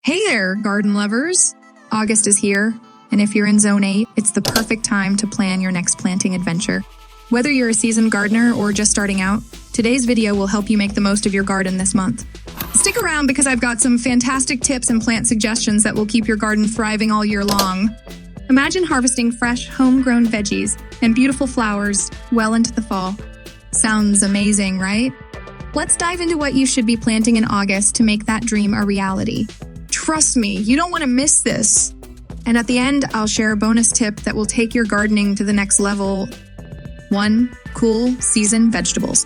Hey there, garden lovers! August is here, and if you're in Zone 8, it's the perfect time to plan your next planting adventure. Whether you're a seasoned gardener or just starting out, today's video will help you make the most of your garden this month. Stick around because I've got some fantastic tips and plant suggestions that will keep your garden thriving all year long. Imagine harvesting fresh, homegrown veggies and beautiful flowers well into the fall. Sounds amazing, right? Let's dive into what you should be planting in August to make that dream a reality. Trust me, you don't want to miss this. And at the end, I'll share a bonus tip that will take your gardening to the next level. 1. Cool season vegetables.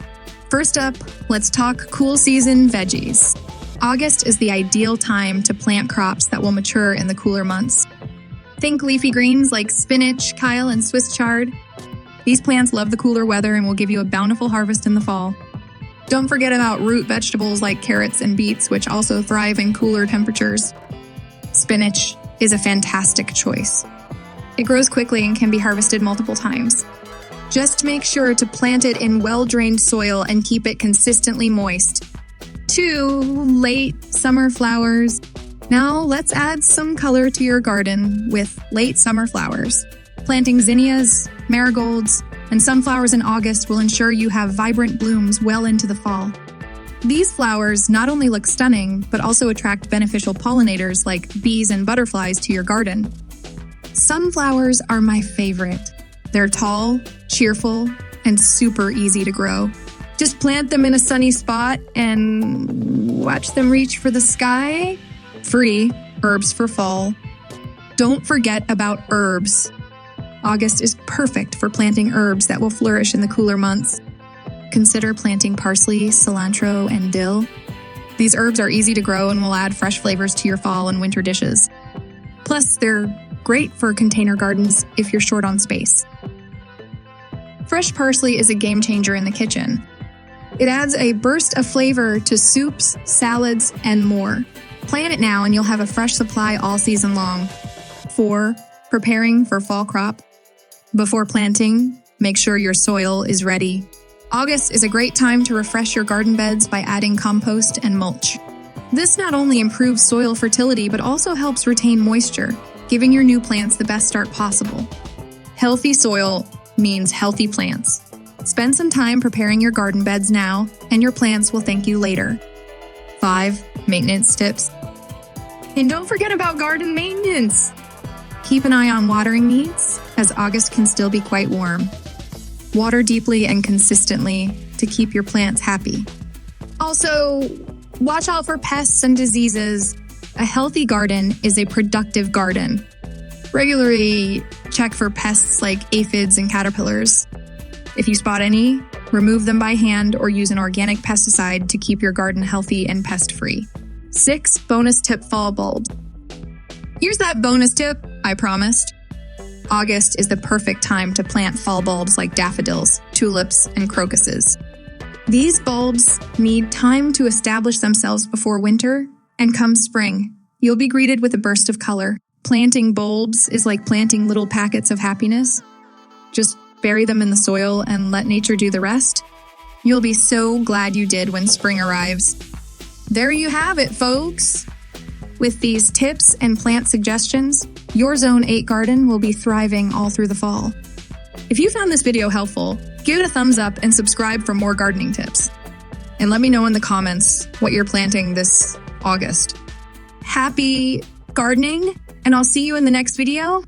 First up, let's talk cool season veggies. August is the ideal time to plant crops that will mature in the cooler months. Think leafy greens like spinach, kale, and Swiss chard. These plants love the cooler weather and will give you a bountiful harvest in the fall. Don't forget about root vegetables like carrots and beets, which also thrive in cooler temperatures. Spinach is a fantastic choice. It grows quickly and can be harvested multiple times. Just make sure to plant it in well-drained soil and keep it consistently moist. 2. Late summer flowers. Now let's add some color to your garden with late summer flowers. Planting zinnias, marigolds, and sunflowers in August will ensure you have vibrant blooms well into the fall. These flowers not only look stunning, but also attract beneficial pollinators like bees and butterflies to your garden. Sunflowers are my favorite. They're tall, cheerful, and super easy to grow. Just plant them in a sunny spot and watch them reach for the sky. Free herbs for fall. Don't forget about herbs. August is perfect for planting herbs that will flourish in the cooler months. Consider planting parsley, cilantro, and dill. These herbs are easy to grow and will add fresh flavors to your fall and winter dishes. Plus, they're great for container gardens if you're short on space. Fresh parsley is a game changer in the kitchen. It adds a burst of flavor to soups, salads, and more. Plant it now and you'll have a fresh supply all season long. 4. Preparing for fall crop. Before planting, make sure your soil is ready. August is a great time to refresh your garden beds by adding compost and mulch. This not only improves soil fertility, but also helps retain moisture, giving your new plants the best start possible. Healthy soil means healthy plants. Spend some time preparing your garden beds now, and your plants will thank you later. 5. Maintenance tips. And don't forget about garden maintenance. Keep an eye on watering needs, as August can still be quite warm. Water deeply and consistently to keep your plants happy. Also, watch out for pests and diseases. A healthy garden is a productive garden. Regularly check for pests like aphids and caterpillars. If you spot any, remove them by hand or use an organic pesticide to keep your garden healthy and pest-free. 6. Bonus tip fall bulbs. Here's that bonus tip I promised. August is the perfect time to plant fall bulbs like daffodils, tulips, and crocuses. These bulbs need time to establish themselves before winter, and come spring, you'll be greeted with a burst of color. Planting bulbs is like planting little packets of happiness. Just bury them in the soil and let nature do the rest. You'll be so glad you did when spring arrives. There you have it, folks. With these tips and plant suggestions, your Zone 8 garden will be thriving all through the fall. If you found this video helpful, give it a thumbs up and subscribe for more gardening tips. And let me know in the comments what you're planting this August. Happy gardening, and I'll see you in the next video.